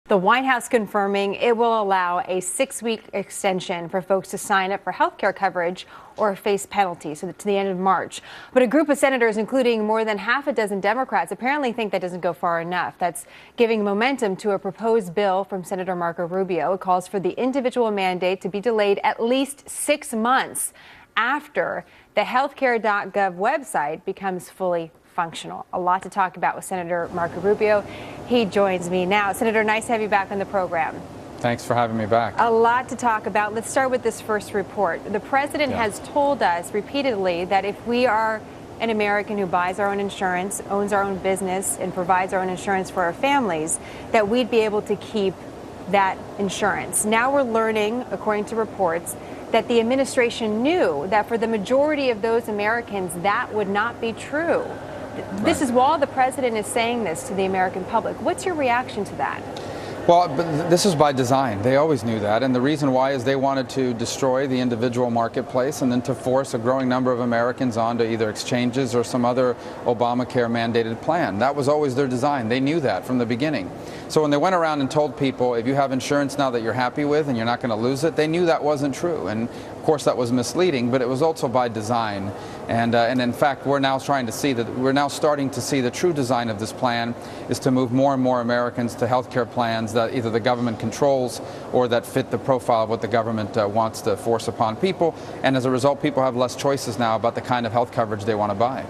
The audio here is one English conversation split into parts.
The White House confirming it will allow a 6-week extension for folks to sign up for health care coverage or face penalties to the end of March. But a group of senators, including more than half a dozen Democrats, apparently think that doesn't go far enough. That's giving momentum to a proposed bill from Senator Marco Rubio. It calls for the individual mandate to be delayed at least 6 months after the healthcare.gov website becomes fully functional. A lot to talk about with Senator Marco Rubio. He joins me now. Senator, nice to have you back on the program. Thanks for having me back. A lot to talk about. Let's start with this first report. The president has told us repeatedly that if we are an American who buys our own insurance, owns our own business, and provides our own insurance for our families, that we'd be able to keep that insurance. Now we're learning, according to reports, that the administration knew that for the majority of those Americans, that would not be true. This is while the president is saying this to the American public. What's your reaction to that? Well, but this is by design. They always knew that. And the reason why is they wanted to destroy the individual marketplace and then to force a growing number of Americans onto either exchanges or some other Obamacare mandated plan. That was always their design. They knew that from the beginning. So when they went around and told people, if you have insurance now that you're happy with and you're not going to lose it, they knew that wasn't true. And of course that was misleading, but it was also by design. And in fact, we're now starting to see the true design of this plan is to move more and more Americans to health care plans that either the government controls or that fit the profile of what the government wants to force upon people. And as a result, people have less choices now about the kind of health coverage they want to buy.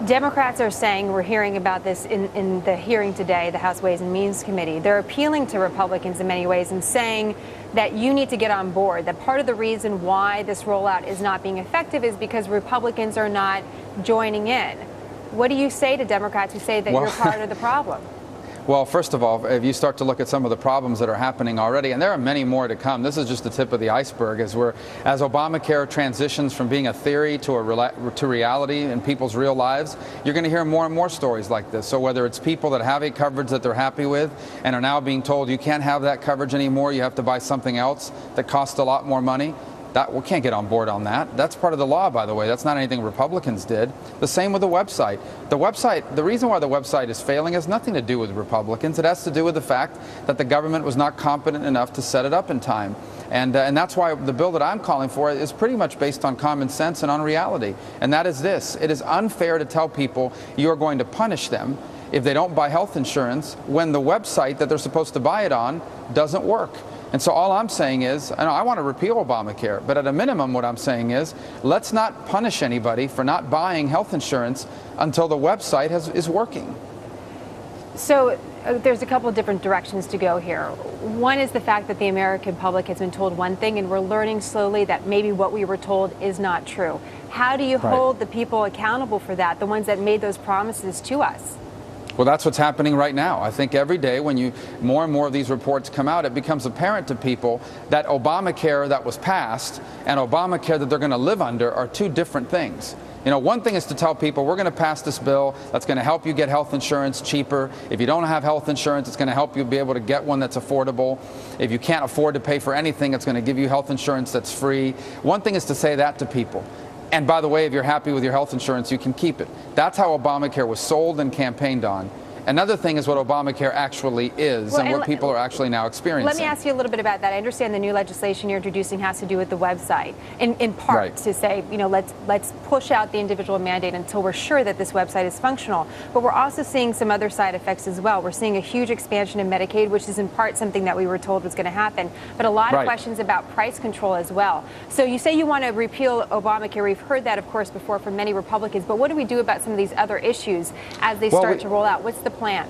Democrats are saying, we're hearing about this in the hearing today, the House Ways and Means Committee. They're appealing to Republicans in many ways and saying that you need to get on board, that part of the reason why this rollout is not being effective is because Republicans are not joining in. What do you say to Democrats who say that you're part of the problem? Well, first of all, if you start to look at some of the problems that are happening already, and there are many more to come, this is just the tip of the iceberg. As Obamacare transitions from being a theory to reality in people's real lives, you're going to hear more and more stories like this. So whether it's people that have a coverage that they're happy with and are now being told you can't have that coverage anymore, you have to buy something else that costs a lot more money. We can't get on board on that. That's part of the law, by the way. That's not anything Republicans did. The same with the website. The reason why the website is failing has nothing to do with Republicans. It has to do with the fact that the government was not competent enough to set it up in time. And that's why the bill that I'm calling for is pretty much based on common sense and on reality. And that is this. It is unfair to tell people you're going to punish them if they don't buy health insurance when the website that they're supposed to buy it on doesn't work. And so all I'm saying is, I want to repeal Obamacare, but at a minimum what I'm saying is, let's not punish anybody for not buying health insurance until the website is working. So there's a couple of different directions to go here. One is the fact that the American public has been told one thing, and we're learning slowly that maybe what we were told is not true. How do you hold the people accountable for that, the ones that made those promises to us? Well, that's what's happening right now. I think every day when more and more of these reports come out, it becomes apparent to people that Obamacare that was passed and Obamacare that they're going to live under are two different things. You know, one thing is to tell people we're going to pass this bill that's going to help you get health insurance cheaper. If you don't have health insurance, it's going to help you be able to get one that's affordable. If you can't afford to pay for anything, it's going to give you health insurance that's free. One thing is to say that to people. And by the way, if you're happy with your health insurance, you can keep it. That's how Obamacare was sold and campaigned on. Another thing is what Obamacare actually is and what people are actually now experiencing. Let me ask you a little bit about that. I understand the new legislation you're introducing has to do with the website, in part to say, you know, let's push out the individual mandate until we're sure that this website is functional. But we're also seeing some other side effects as well. We're seeing a huge expansion in Medicaid, which is in part something that we were told was going to happen, but a lot of questions about price control as well. So you say you want to repeal Obamacare. We've heard that, of course, before from many Republicans. But what do we do about some of these other issues as they start to roll out? What's the plan?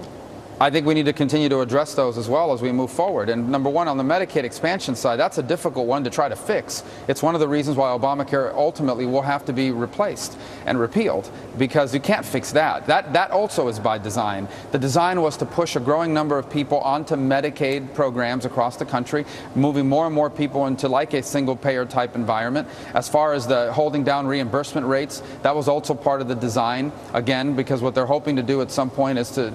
I think we need to continue to address those as well as we move forward. And number one, on the Medicaid expansion side, that's a difficult one to try to fix. It's one of the reasons why Obamacare ultimately will have to be replaced and repealed, because you can't fix that. That also is by design. The design was to push a growing number of people onto Medicaid programs across the country, moving more and more people into like a single payer type environment. As far as the holding down reimbursement rates, that was also part of the design, again, because what they're hoping to do at some point is to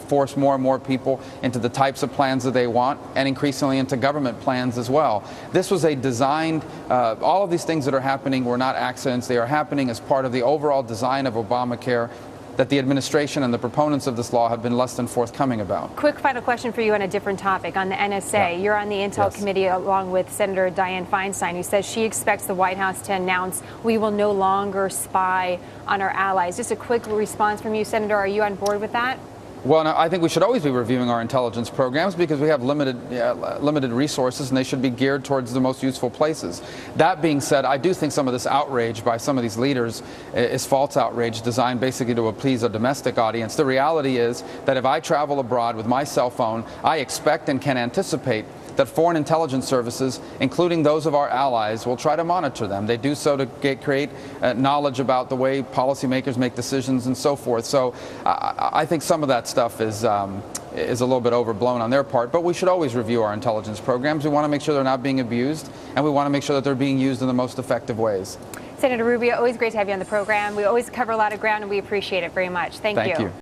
force more and more people into the types of plans that they want, and increasingly into government plans as well. This was a designed, all of these things that are happening were not accidents. They are happening as part of the overall design of Obamacare. that the administration and the proponents of this law have been less than forthcoming about. Quick final question for you on a different topic, on the NSA. Yeah. You're on the Intel Committee along with Senator Dianne Feinstein, who says she expects the White House to announce we will no longer spy on our allies. Just a quick response from you, Senator. Are you on board with that? Well, no, I think we should always be reviewing our intelligence programs because we have limited resources and they should be geared towards the most useful places. That being said, I do think some of this outrage by some of these leaders is false outrage designed basically to appease a domestic audience. The reality is that if I travel abroad with my cell phone, I expect and can anticipate that foreign intelligence services, including those of our allies, will try to monitor them. They do so to create knowledge about the way policymakers make decisions and so forth. So I think some of that stuff is a little bit overblown on their part, but we should always review our intelligence programs. We want to make sure they're not being abused, and we want to make sure that they're being used in the most effective ways. Senator Rubio, always great to have you on the program. We always cover a lot of ground, and we appreciate it very much. Thank you.